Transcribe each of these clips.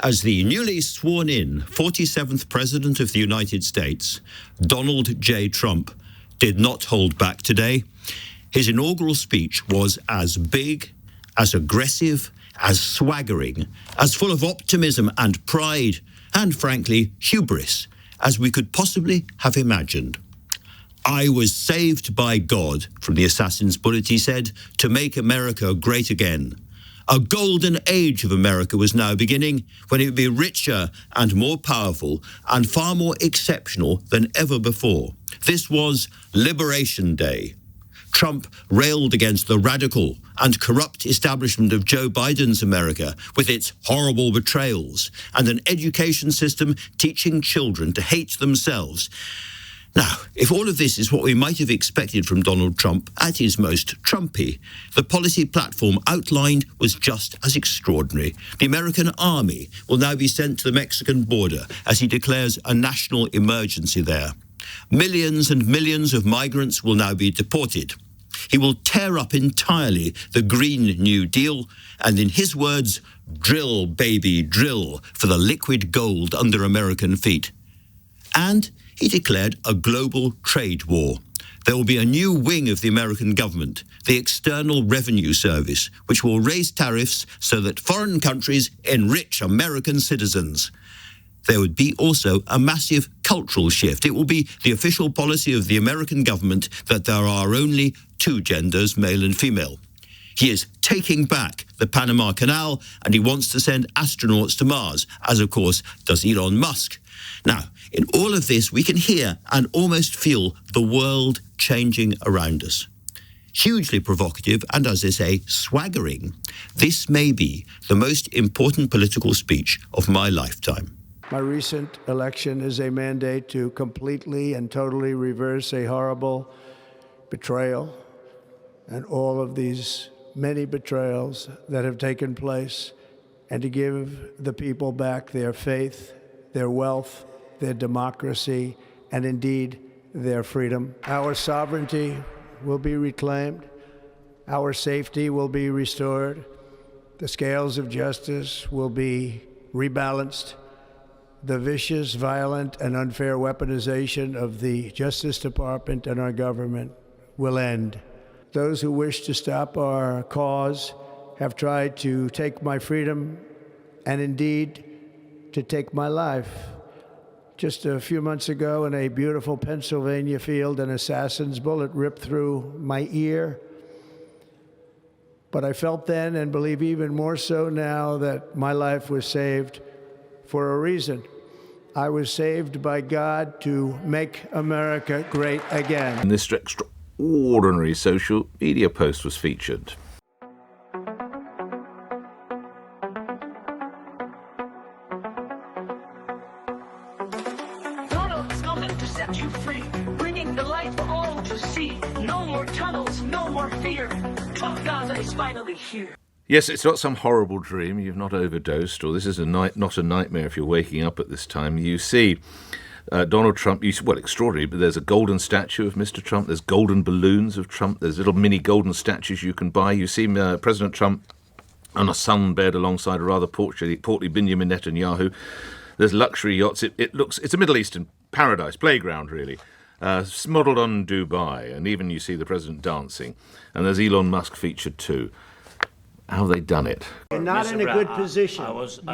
As the newly sworn-in 47th President of the United States, Donald J. Trump did not hold back today. His inaugural speech was as big, as aggressive, as swaggering, as full of optimism and pride, and frankly, hubris, as we could possibly have imagined. "I was saved by God," from the assassin's bullet, he said, "to make America great again." A golden age of America was now beginning, when it would be richer and more powerful and far more exceptional than ever before. This was Liberation Day. Trump railed against the radical and corrupt establishment of Joe Biden's America, with its horrible betrayals and an education system teaching children to hate themselves. Now, if all of this is what we might have expected from Donald Trump at his most Trumpy, the policy platform outlined was just as extraordinary. The American army will now be sent to the Mexican border as he declares a national emergency there. Millions and millions of migrants will now be deported. He will tear up entirely the Green New Deal and, in his words, drill, baby, drill for the liquid gold under American feet. And he declared a global trade war. There will be a new wing of the American government, the External Revenue Service, which will raise tariffs so that foreign countries enrich American citizens. There would be also a massive cultural shift. It will be the official policy of the American government that there are only two genders, male and female. He is taking back the Panama Canal, and he wants to send astronauts to Mars, as of course does Elon Musk. Now, in all of this, we can hear and almost feel the world changing around us. Hugely provocative and, as they say, swaggering. This may be the most important political speech of my lifetime. My recent election is a mandate to completely and totally reverse a horrible betrayal and all of these many betrayals that have taken place, and to give the people back their faith, their wealth, their democracy, and indeed their freedom. Our sovereignty will be reclaimed. Our safety will be restored. The scales of justice will be rebalanced. The vicious, violent, and unfair weaponization of the Justice Department and our government will end. Those who wish to stop our cause have tried to take my freedom and indeed to take my life. Just a few months ago in a beautiful Pennsylvania field, an assassin's bullet ripped through my ear. But I felt then, and believe even more so now, that my life was saved for a reason. I was saved by God to make America great again. And this extraordinary social media post was featured. Donald's coming to set you free, bringing the light for all to see. No more tunnels, no more fear. Trump Gaza is finally here. Yes, it's not some horrible dream. You've not overdosed, or this is not a nightmare if you're waking up at this time. You see Donald Trump, extraordinary, but there's a golden statue of Mr. Trump. There's golden balloons of Trump. There's little mini golden statues you can buy. You see President Trump on a sunbed alongside a rather portly Benjamin Netanyahu. There's luxury yachts. It's a Middle Eastern paradise, playground, really. Modelled on Dubai, and even you see the president dancing. And there's Elon Musk featured too. How have they done it? You're not in a good position.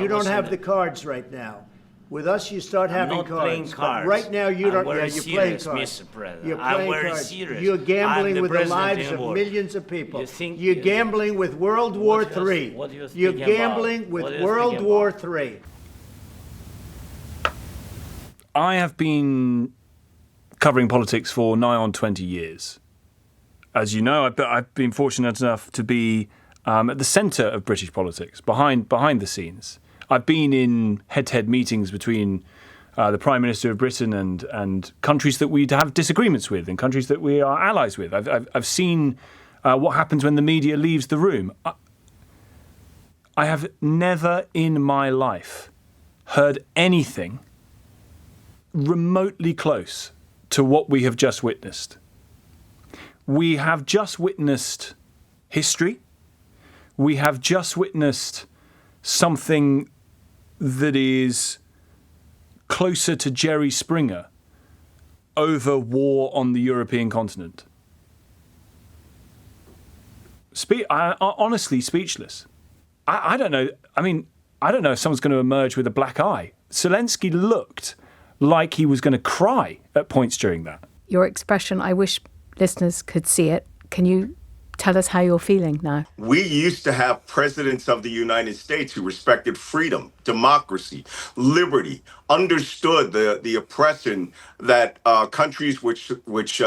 You don't have the cards right now. With us, you start having cards. Playing cards. But right now, you don't. You're playing cards. Mr. President. You're playing cards. Serious. You're gambling with the lives of anymore. millions of people. You're gambling with World War III. You're gambling with World War III. I have been covering politics for nigh on 20 years. As you know, I've been fortunate enough to be at the centre of British politics, behind the scenes. I've been in head-to-head meetings between the Prime Minister of Britain and countries that we have disagreements with and countries that we are allies with. I've seen what happens when the media leaves the room. I have never in my life heard anything remotely close to what we have just witnessed. We have just witnessed history. We have just witnessed something that is closer to Jerry Springer over war on the European continent? I honestly speechless. I don't know. I mean, I don't know if someone's going to emerge with a black eye. Zelenskyy looked like he was going to cry at points during that. Your expression, I wish listeners could see it. Can you tell us how you're feeling now? We used to have presidents of the United States who respected freedom, democracy, liberty, understood the oppression that countries which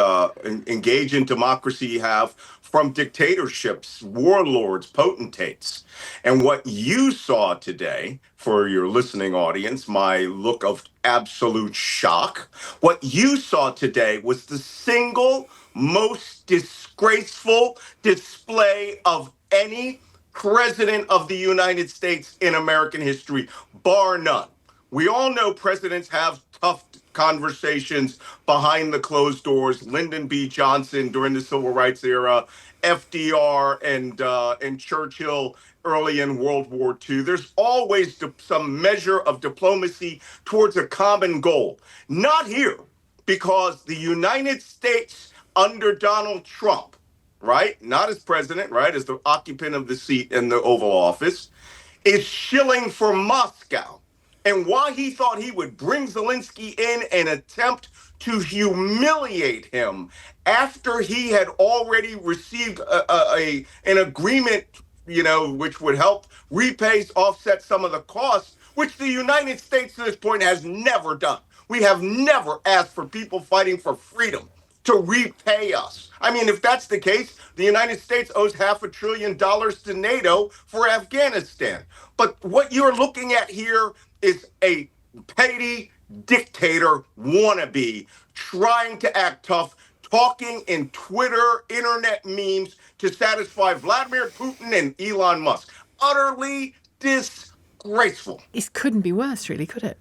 engage in democracy have from dictatorships, warlords, potentates. And what you saw today, for your listening audience, my look of absolute shock, what you saw today was the single most disgraceful display of any president of the United States in American history, bar none. We all know presidents have tough conversations behind the closed doors. Lyndon B. Johnson during the Civil Rights era, FDR and Churchill early in World War II. There's always some measure of diplomacy towards a common goal. Not here, because the United States under Donald Trump, right, not as president, right, as the occupant of the seat in the Oval Office, is shilling for Moscow. And why he thought he would bring Zelenskyy in and attempt to humiliate him after he had already received an agreement, which would help offset some of the costs, which the United States to this point has never done. We have never asked for people fighting for freedom to repay us. I mean, if that's the case, the United States owes $500 billion to NATO for Afghanistan. But what you're looking at here is a petty dictator wannabe trying to act tough, talking in Twitter, internet memes to satisfy Vladimir Putin and Elon Musk. Utterly disgraceful. It couldn't be worse, really, could it?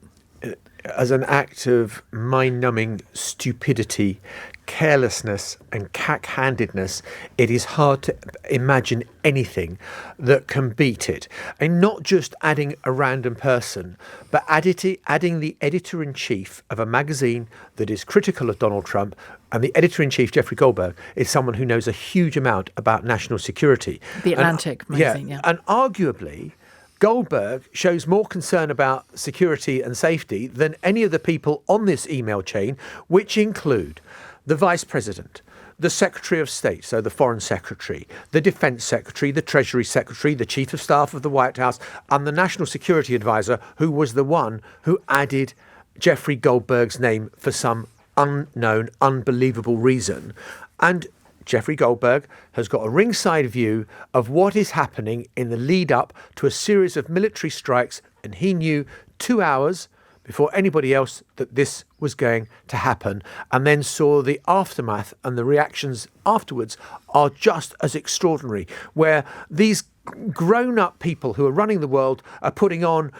As an act of mind-numbing stupidity, carelessness and cack-handedness, it is hard to imagine anything that can beat it. And not just adding a random person, but adding the editor-in-chief of a magazine that is critical of Donald Trump. And the editor-in-chief, Jeffrey Goldberg, is someone who knows a huge amount about national security. The Atlantic magazine, yeah. And arguably, Goldberg shows more concern about security and safety than any of the people on this email chain, which include the Vice President, the Secretary of State, so the Foreign Secretary, the Defense Secretary, the Treasury Secretary, the Chief of Staff of the White House, and the National Security Advisor, who was the one who added Jeffrey Goldberg's name for some unknown, unbelievable reason. And Jeffrey Goldberg has got a ringside view of what is happening in the lead up to a series of military strikes, and he knew 2 hours before anybody else that this was going to happen, and then saw the aftermath, and the reactions afterwards are just as extraordinary, where these grown-up people who are running the world are putting on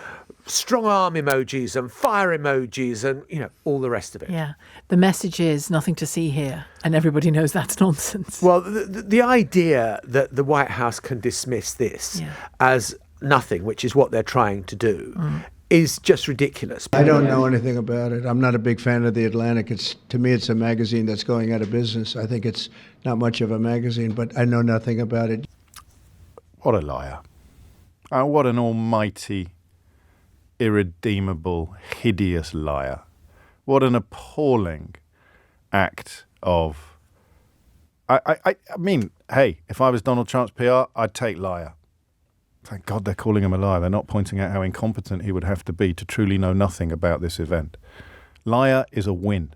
strong arm emojis and fire emojis and, all the rest of it. Yeah. The message is nothing to see here, and everybody knows that's nonsense. Well, the idea that the White House can dismiss this as nothing, which is what they're trying to do, is just ridiculous. I don't know anything about it. I'm not a big fan of The Atlantic. To me, it's a magazine that's going out of business. I think it's not much of a magazine, but I know nothing about it. What a liar. What an almighty, irredeemable, hideous liar. What an appalling act of... I mean, hey, if I was Donald Trump's PR, I'd take liar. Thank God they're calling him a liar. They're not pointing out how incompetent he would have to be to truly know nothing about this event. Liar is a win.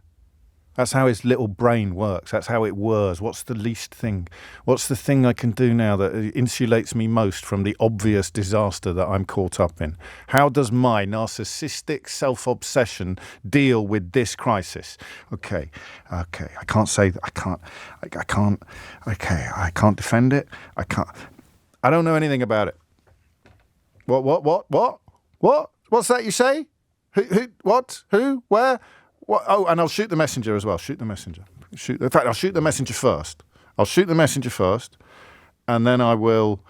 That's how his little brain works. That's how it whirs. What's the least thing? What's the thing I can do now that insulates me most from the obvious disaster that I'm caught up in? How does my narcissistic self-obsession deal with this crisis? Okay. I can't say that. I can't defend it. I don't know anything about it. What? What's that you say? Who? What? Who? Where? What? Oh, and I'll shoot the messenger as well. Shoot the messenger. In fact, I'll shoot the messenger first. And then I will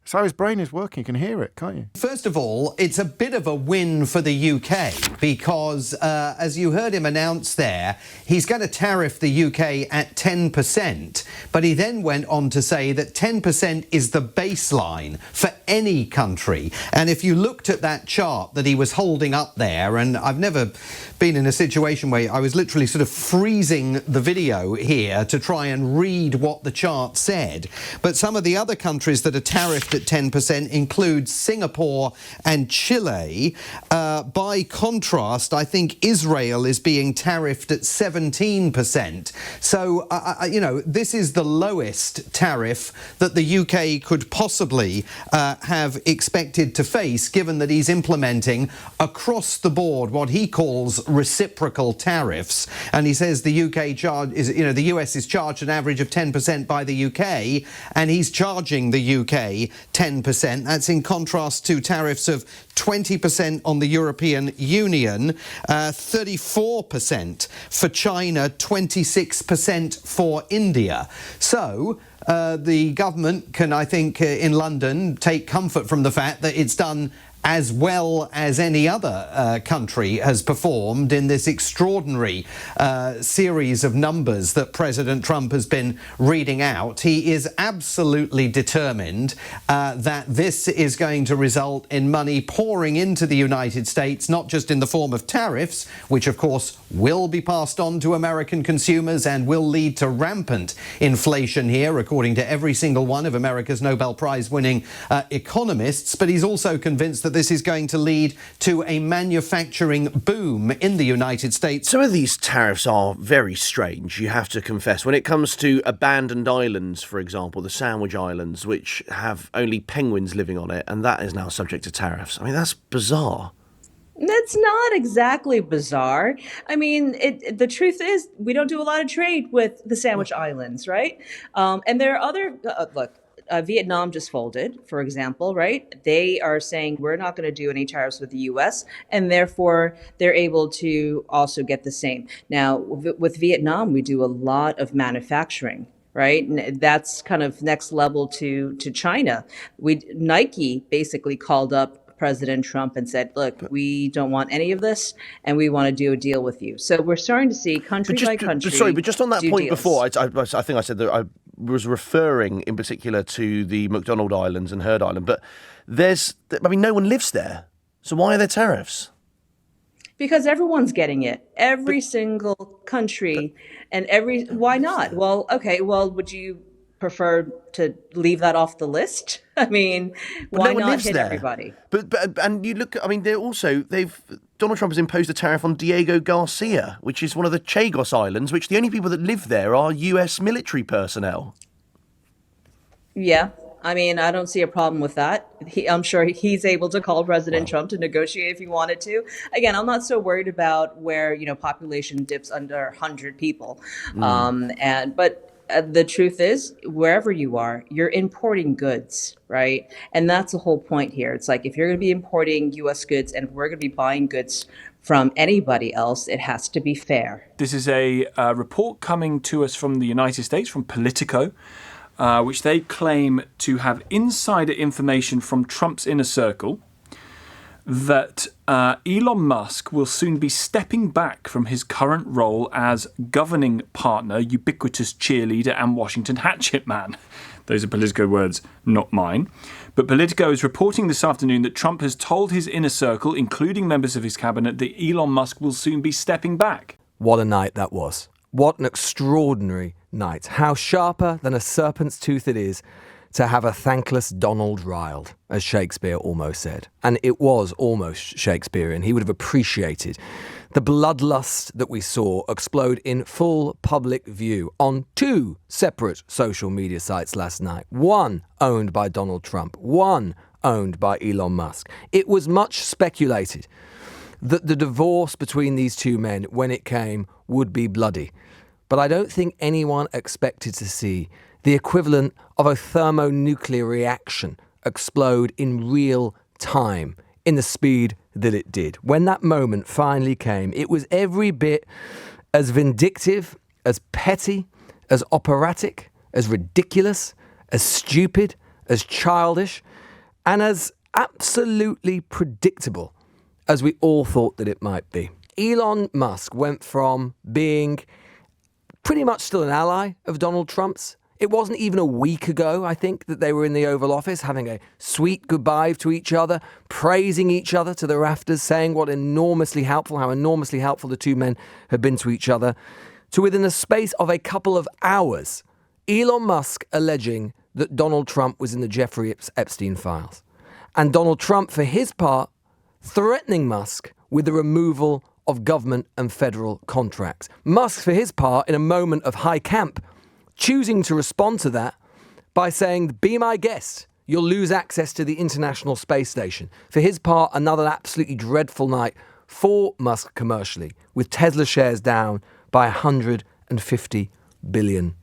So his brain is working. You can hear it, can't you? First of all, it's a bit of a win for the UK because, as you heard him announce there, he's going to tariff the UK at 10%. But he then went on to say that 10% is the baseline for any country. And if you looked at that chart that he was holding up there, and I've never been in a situation where I was literally sort of freezing the video here to try and read what the chart said. But some of the other countries that are tariffed at 10% include Singapore and Chile. By contrast, I think Israel is being tariffed at 17%. So, this is the lowest tariff that the UK could possibly have expected to face, given that he's implementing across the board what he calls reciprocal tariffs. And he says the the US is charged an average of 10% by the UK, and he's charging the UK 10%. That's in contrast to tariffs of 20% on the European Union, 34% for China, 26% for India. So the government can, I think, in London, take comfort from the fact that it's done as well as any other country has performed in this extraordinary series of numbers that President Trump has been reading out. He is absolutely determined that this is going to result in money pouring into the United States, not just in the form of tariffs, which of course will be passed on to American consumers and will lead to rampant inflation here, according to every single one of America's Nobel Prize-winning economists. But he's also convinced that this is going to lead to a manufacturing boom in the United States. Some of these tariffs are very strange, you have to confess. When it comes to abandoned islands, for example, the Sandwich Islands, which have only penguins living on it, and that is now subject to tariffs. I mean, that's bizarre. That's not exactly bizarre. I mean, the truth is we don't do a lot of trade with the Sandwich Islands, right? And there are other, Vietnam just folded, for example, right? They are saying we're not going to do any tariffs with the U.S., and therefore they're able to also get the same. Now, with Vietnam, we do a lot of manufacturing, right? And that's kind of next level to China. Nike basically called up President Trump and said, look, we don't want any of this, and we want to do a deal with you. So we're starting to see country by country. Sorry, but just on that point deals. before, I think I said that I was referring in particular to the McDonald Islands and Heard Island, but no one lives there. So why are there tariffs? Because everyone's getting it. Every single country why not? Well, okay, would you prefer to leave that off the list? I mean, why not hit everybody? But and you look, I mean, Donald Trump has imposed a tariff on Diego Garcia, which is one of the Chagos Islands, which the only people that live there are US military personnel. Yeah. I mean, I don't see a problem with that. I'm sure he's able to call President Trump to negotiate if he wanted to. Again, I'm not so worried about where, population dips under 100 people. But the truth is, wherever you are, you're importing goods, right? And that's the whole point here. It's like if you're going to be importing U.S. goods and we're going to be buying goods from anybody else, it has to be fair. This is a report coming to us from the United States, from Politico, which they claim to have insider information from Trump's inner circle that Elon Musk will soon be stepping back from his current role as governing partner, ubiquitous cheerleader, and Washington hatchet man. Those are Politico words, not mine. But Politico is reporting this afternoon that Trump has told his inner circle, including members of his cabinet, that Elon Musk will soon be stepping back. What a night that was. What an extraordinary night. How sharper than a serpent's tooth it is to have a thankless Donald riled, as Shakespeare almost said. And it was almost Shakespearean. He would have appreciated the bloodlust that we saw explode in full public view on two separate social media sites last night. One owned by Donald Trump, one owned by Elon Musk. It was much speculated that the divorce between these two men, when it came, would be bloody. But I don't think anyone expected to see the equivalent of a thermonuclear reaction explode in real time in the speed that it did. When that moment finally came, it was every bit as vindictive, as petty, as operatic, as ridiculous, as stupid, as childish and as absolutely predictable as we all thought that it might be. Elon Musk went from being pretty much still an ally of Donald Trump's. It wasn't even a week ago, I think, that they were in the Oval Office having a sweet goodbye to each other, praising each other to the rafters, saying how enormously helpful the two men had been to each other, to within the space of a couple of hours, Elon Musk alleging that Donald Trump was in the Jeffrey Epstein files. And Donald Trump, for his part, threatening Musk with the removal of government and federal contracts. Musk, for his part, in a moment of high camp, choosing to respond to that by saying, "Be my guest, you'll lose access to the International Space Station." For his part, another absolutely dreadful night for Musk commercially, with Tesla shares down by $150 billion.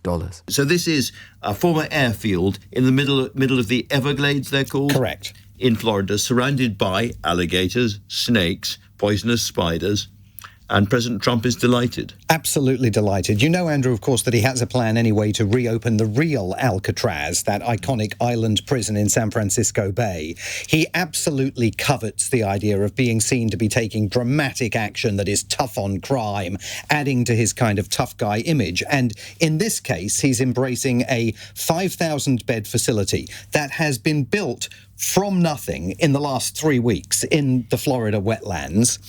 So this is a former airfield in the middle of the Everglades, they're called? Correct. In Florida, surrounded by alligators, snakes, poisonous spiders. And President Trump is delighted. Absolutely delighted. You know, Andrew, of course, that he has a plan anyway to reopen the real Alcatraz, that iconic island prison in San Francisco Bay. He absolutely covets the idea of being seen to be taking dramatic action that is tough on crime, adding to his kind of tough guy image. And in this case, he's embracing a 5,000-bed facility that has been built from nothing in the last 3 weeks in the Florida wetlands.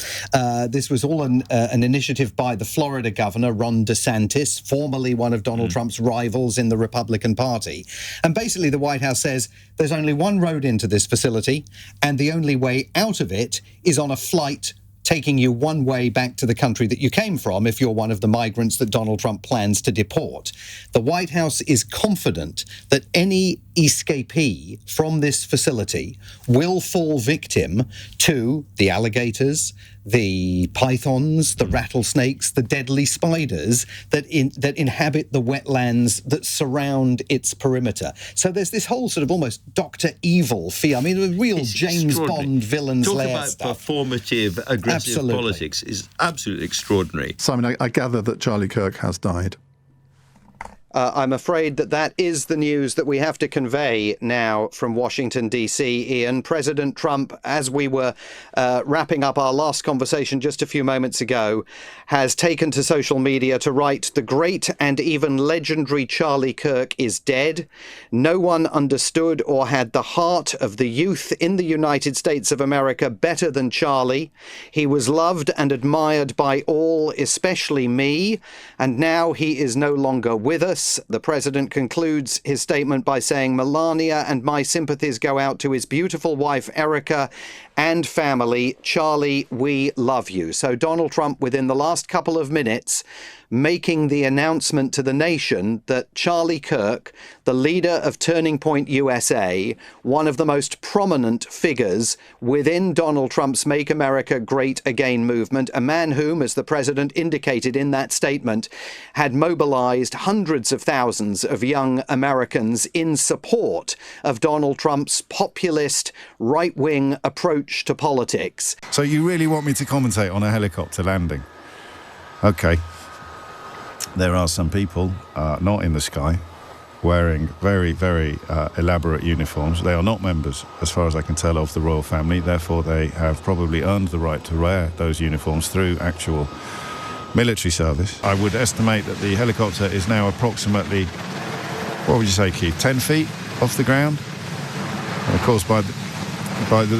This was all an initiative by the Florida governor, Ron DeSantis, formerly one of Donald Trump's rivals in the Republican Party. And basically the White House says there's only one road into this facility, and the only way out of it is on a flight taking you one way back to the country that you came from if you're one of the migrants that Donald Trump plans to deport. The White House is confident that any escapee from this facility will fall victim to the alligators, the pythons, the rattlesnakes, the deadly spiders that inhabit the wetlands that surround its perimeter. So there's this whole sort of almost Dr. Evil feel. I mean, a real James Bond villain's lair stuff. Talk about performative, aggressive Absolutely. politics is absolutely extraordinary. Simon, I gather that Charlie Kirk has died. I'm afraid that is the news that we have to convey now from Washington, D.C., Ian. President Trump, as we were wrapping up our last conversation just a few moments ago, has taken to social media to write, "The great and even legendary Charlie Kirk is dead. No one understood or had the heart of the youth in the United States of America better than Charlie. He was loved and admired by all, especially me, and now he is no longer with us." The president concludes his statement by saying, "Melania and my sympathies go out to his beautiful wife, Erica, and family. Charlie, we love you." So Donald Trump, within the last couple of minutes, making the announcement to the nation that Charlie Kirk, the leader of Turning Point USA, one of the most prominent figures within Donald Trump's Make America Great Again movement, a man whom, as the president indicated in that statement, had mobilized hundreds of thousands of young Americans in support of Donald Trump's populist, right-wing approach to politics. So you really want me to commentate on a helicopter landing? Okay. There are some people, not in the sky, wearing very, very elaborate uniforms. They are not members, as far as I can tell, of the royal family. Therefore, they have probably earned the right to wear those uniforms through actual military service. I would estimate that the helicopter is now approximately, what would you say, Keith, 10 feet off the ground? And of course,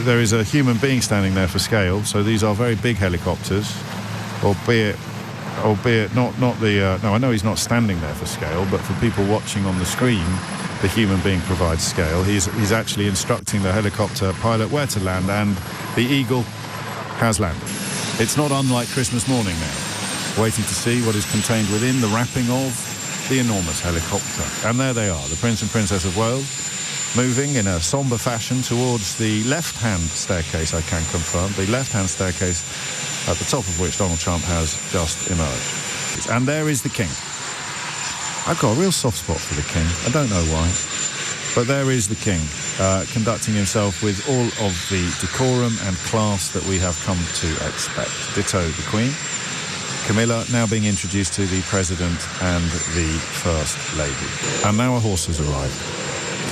there is a human being standing there for scale, so these are very big helicopters, albeit not the... no, I know he's not standing there for scale, but for people watching on the screen, the human being provides scale. He's actually instructing the helicopter pilot where to land, and the Eagle has landed. It's not unlike Christmas morning now, waiting to see what is contained within the wrapping of the enormous helicopter. And there they are, the Prince and Princess of Wales, moving in a sombre fashion towards the left-hand staircase, I can confirm, the left-hand staircase at the top of which Donald Trump has just emerged. And there is the King. I've got a real soft spot for the King. I don't know why. But there is the King, conducting himself with all of the decorum and class that we have come to expect. Ditto the Queen. Camilla now being introduced to the President and the First Lady. And now a horse has arrived.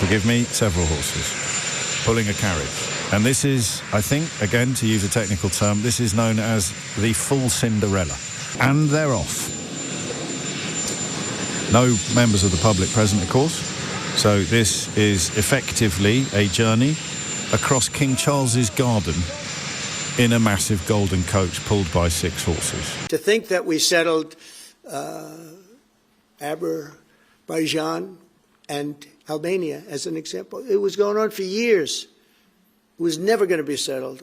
Forgive me, several horses. pulling a carriage. And this is, I think, again, to use a technical term, this is known as the full Cinderella. And they're off. No members of the public present, of course. So this is effectively a journey across King Charles's garden in a massive golden coach pulled by 6 horses. To think that we settled Azerbaijan and Albania as an example, it was going on for years. It was never going to be settled.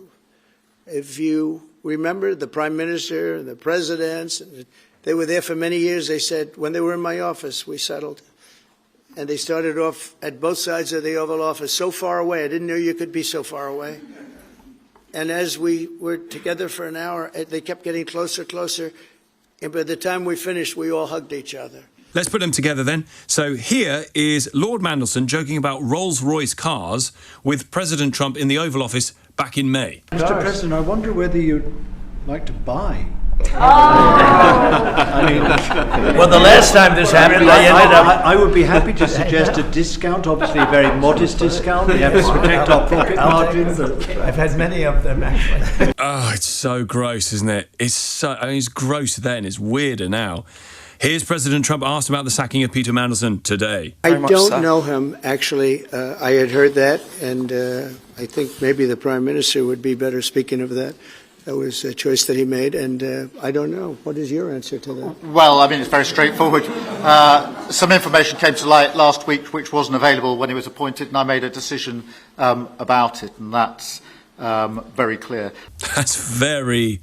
If you remember, the Prime Minister and the presidents, they were there for many years. They said, when they were in my office, we settled. And they started off at both sides of the Oval Office, so far away. I didn't know you could be so far away. And as we were together for an hour, they kept getting closer, closer. And by the time we finished, we all hugged each other. Let's put them together then. So here is Lord Mandelson joking about Rolls-Royce cars with President Trump in the Oval Office back in May. Mr. President, I wonder whether you'd like to buy. I mean, well, the last time this happened, I would be happy to suggest a discount, obviously a very modest discount. We have to protect our profit margins. I've had many of them, actually. Oh, it's so gross, isn't it? It's gross then. It's weirder now. Here's President Trump asked about the sacking of Peter Mandelson today. I don't know him, actually. I had heard that, and I think maybe the Prime Minister would be better speaking of that. That was a choice that he made, and I don't know. What is your answer to that? Well, I mean, it's very straightforward. Some information came to light last week which wasn't available when he was appointed, and I made a decision about it, and that's very clear. That's very,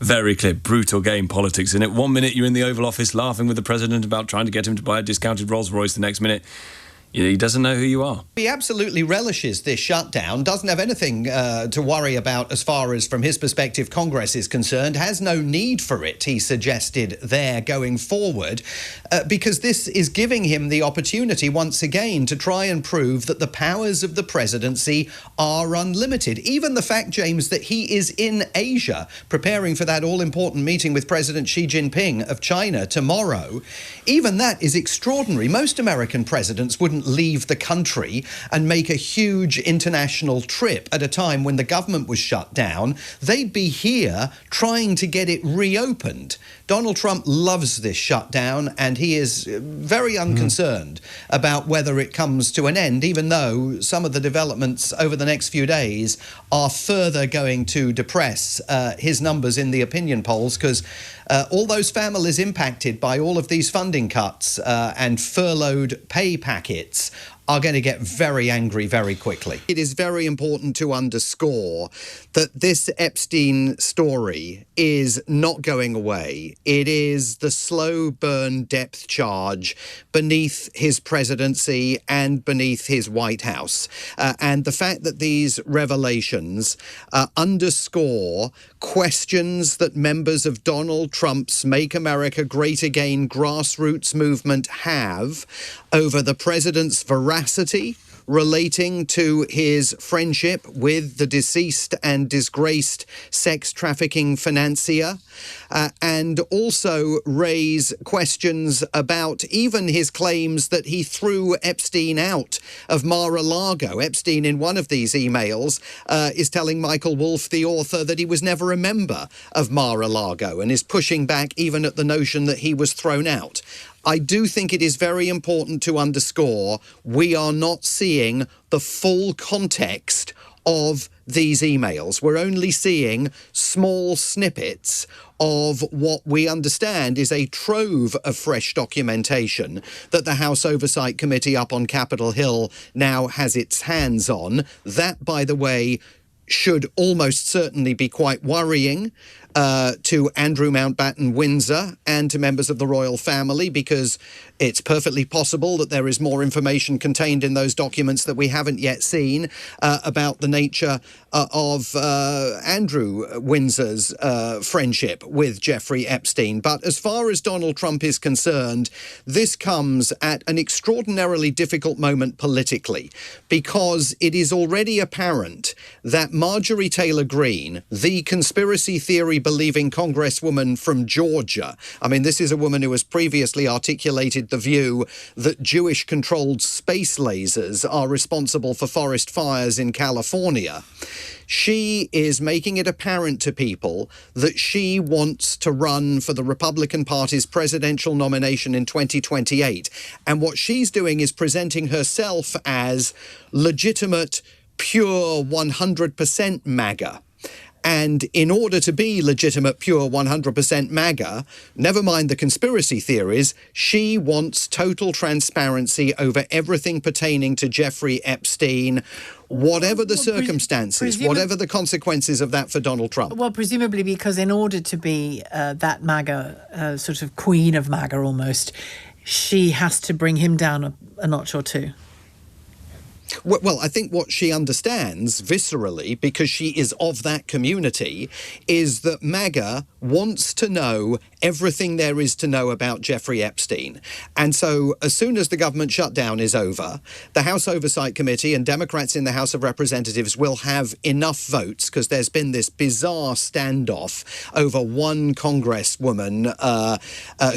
very clear. Brutal game politics, isn't it? 1 minute you're in the Oval Office laughing with the President about trying to get him to buy a discounted Rolls-Royce. The next minute, he doesn't know who you are. He absolutely relishes this shutdown, doesn't have anything to worry about as far as, from his perspective, Congress is concerned, has no need for it, he suggested there going forward, because this is giving him the opportunity once again to try and prove that the powers of the presidency are unlimited. Even the fact, James, that he is in Asia preparing for that all-important meeting with President Xi Jinping of China tomorrow, even that is extraordinary. Most American presidents wouldn't leave the country and make a huge international trip at a time when the government was shut down. They'd be here trying to get it reopened. Donald Trump loves this shutdown, and he is very unconcerned about whether it comes to an end, even though some of the developments over the next few days are further going to depress his numbers in the opinion polls, because all those families impacted by all of these funding cuts and furloughed pay packets are going to get very angry very quickly. It is very important to underscore that this Epstein story is not going away. It is the slow burn depth charge beneath his presidency and beneath his White House. And the fact that these revelations underscore questions that members of Donald Trump's Make America Great Again grassroots movement have over the president's veracity relating to his friendship with the deceased and disgraced sex trafficking financier, and also raise questions about even his claims that he threw Epstein out of Mar-a-Lago. Epstein, in one of these emails, is telling Michael Wolff, the author, that he was never a member of Mar-a-Lago, and is pushing back even at the notion that he was thrown out. I do think it is very important to underscore we are not seeing the full context of these emails. We're only seeing small snippets of what we understand is a trove of fresh documentation that the House Oversight Committee up on Capitol Hill now has its hands on. That, by the way, should almost certainly be quite worrying to Andrew Mountbatten Windsor and to members of the royal family, because it's perfectly possible that there is more information contained in those documents that we haven't yet seen about the nature of Andrew Windsor's friendship with Jeffrey Epstein. But as far as Donald Trump is concerned, this comes at an extraordinarily difficult moment politically, because it is already apparent that Marjorie Taylor Greene, the conspiracy theory believing Congresswoman from Georgia. I mean, this is a woman who has previously articulated the view that Jewish-controlled space lasers are responsible for forest fires in California. She is making it apparent to people that she wants to run for the Republican Party's presidential nomination in 2028. And what she's doing is presenting herself as legitimate, pure 100% MAGA. And in order to be legitimate, pure 100% MAGA, never mind the conspiracy theories, she wants total transparency over everything pertaining to Jeffrey Epstein, whatever the circumstances, whatever the consequences of that for Donald Trump. Well, presumably because in order to be that MAGA, sort of queen of MAGA almost, she has to bring him down a notch or two. Well, I think what she understands viscerally, because she is of that community, is that MAGA wants to know everything there is to know about Jeffrey Epstein. And so as soon as the government shutdown is over, the House Oversight Committee and Democrats in the House of Representatives will have enough votes, because there's been this bizarre standoff over one congresswoman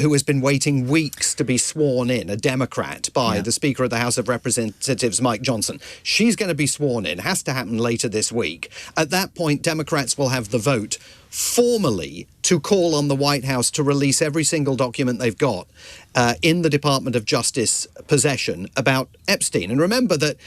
who has been waiting weeks to be sworn in, a Democrat, by the Speaker of the House of Representatives, Mike Johnson. She's going to be sworn in. Has to happen later this week. At that point, Democrats will have the vote formally to call on the White House to release every single document they've got in the Department of Justice possession about Epstein. And remember that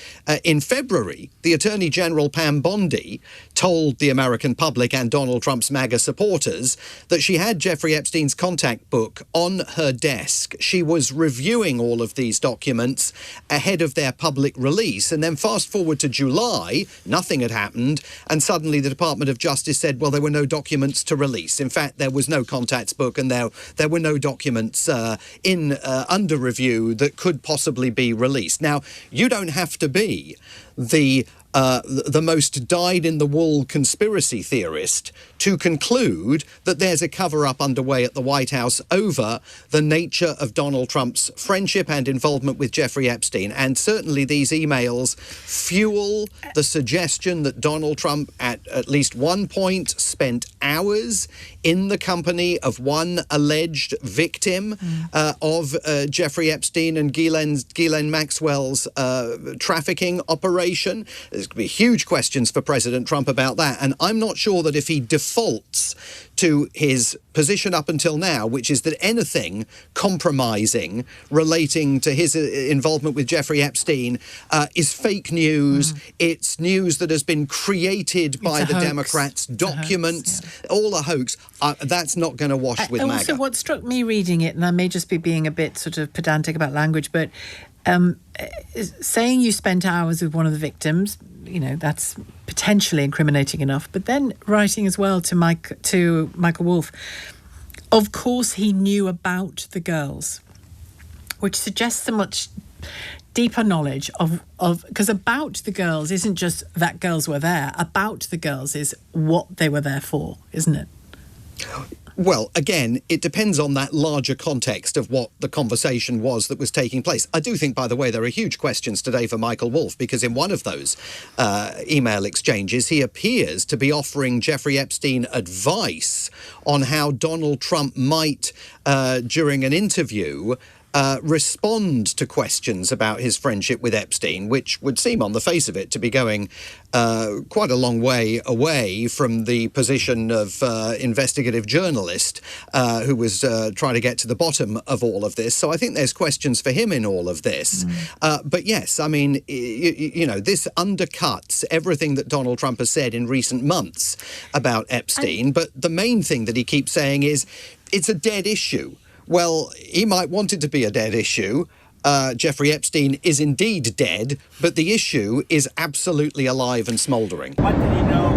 in February, the Attorney General Pam Bondi told the American public and Donald Trump's MAGA supporters that she had Jeffrey Epstein's contact book on her desk. She was reviewing all of these documents ahead of their public release. And then fast forward to July, nothing had happened. And suddenly the Department of Justice said, well, there were no documents to release. In fact, there was no contacts book and there were no documents under review that could possibly be released. Now, you don't have to be the most dyed-in-the-wool conspiracy theorist to conclude that there's a cover-up underway at the White House over the nature of Donald Trump's friendship and involvement with Jeffrey Epstein. And certainly these emails fuel the suggestion that Donald Trump at least one point spent hours in the company of one alleged victim of Jeffrey Epstein and Ghislaine Maxwell's trafficking operation. There's going to be huge questions for President Trump about that. And I'm not sure that if he defaults to his position up until now, which is that anything compromising relating to his involvement with Jeffrey Epstein is fake news. It's news that has been created by the Democrats, documents, all a hoax. That's not going to wash with MAGA. Also, what struck me reading it, and I may just be being a bit sort of pedantic about language, but saying you spent hours with one of the victims, you know, that's potentially incriminating enough. But then writing as well to Michael Wolff, of course he knew about the girls, which suggests a much deeper knowledge of because about the girls isn't just that girls were there. About the girls is what they were there for, isn't it? Well, again, it depends on that larger context of what the conversation was that was taking place. I do think, by the way, there are huge questions today for Michael Wolff, because in one of those email exchanges, he appears to be offering Jeffrey Epstein advice on how Donald Trump might, during an interview, respond to questions about his friendship with Epstein, which would seem on the face of it to be going quite a long way away from the position of investigative journalist who was trying to get to the bottom of all of this. So I think there's questions for him in all of this. But yes, I mean, you know, this undercuts everything that Donald Trump has said in recent months about Epstein. But the main thing that he keeps saying is it's a dead issue. Well, he might want it to be a dead issue. Jeffrey Epstein is indeed dead, but the issue is absolutely alive and smouldering. What did he know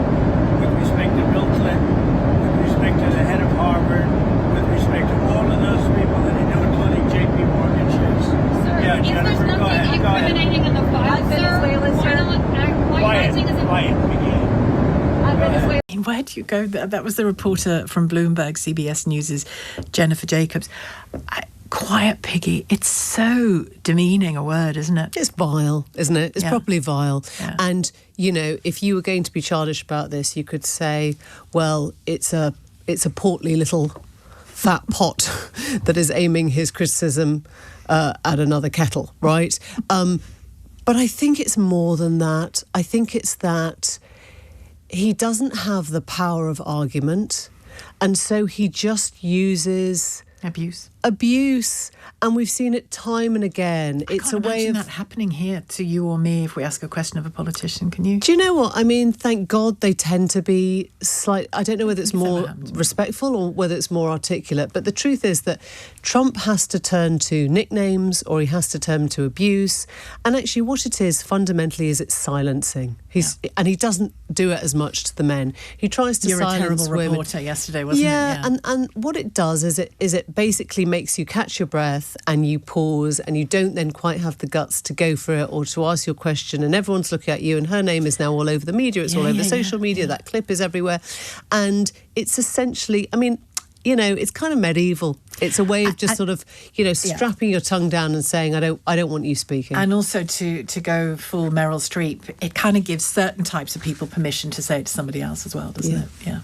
with respect to Bill Clinton, with respect to the head of Harvard, with respect to all of those people that he knew, including J.P. Morgan Chase? Sir, yeah, if Jennifer, there's nothing incriminating in the file, sir, why are you using Where do you go? That was the reporter from Bloomberg, CBS News' Jennifer Jacobs. Quiet piggy. It's so demeaning a word, isn't it? It's vile, isn't it? It's properly vile. Yeah. And, you know, if you were going to be childish about this, you could say, well, it's a it's a portly little fat pot that is aiming his criticism at another kettle, right? But I think it's more than that. I think it's that he doesn't have the power of argument, and so he just uses abuse, and we've seen it time and again. It's a way of that happening here to you or me if we ask a question of a politician. Can you? Do you know what I mean? Thank God they tend to be I don't know whether it's more respectful or whether it's more articulate, but the truth is that Trump has to turn to nicknames or he has to turn to abuse, and actually what it is fundamentally is it's silencing. And he doesn't do it as much to the men. He tries to silence women. You were a terrible reporter yesterday, wasn't it? Yeah, and what it does is it basically makes you catch your breath and you pause and you don't then quite have the guts to go for it or to ask your question, and everyone's looking at you, and her name is now all over the media, it's all over social media, that clip is everywhere, and it's essentially, I mean, you know, it's kind of medieval. It's a way of just sort of, you know, strapping your tongue down and saying, I don't want you speaking. And also to go full Meryl Streep, it kind of gives certain types of people permission to say it to somebody else as well, doesn't it? Yeah.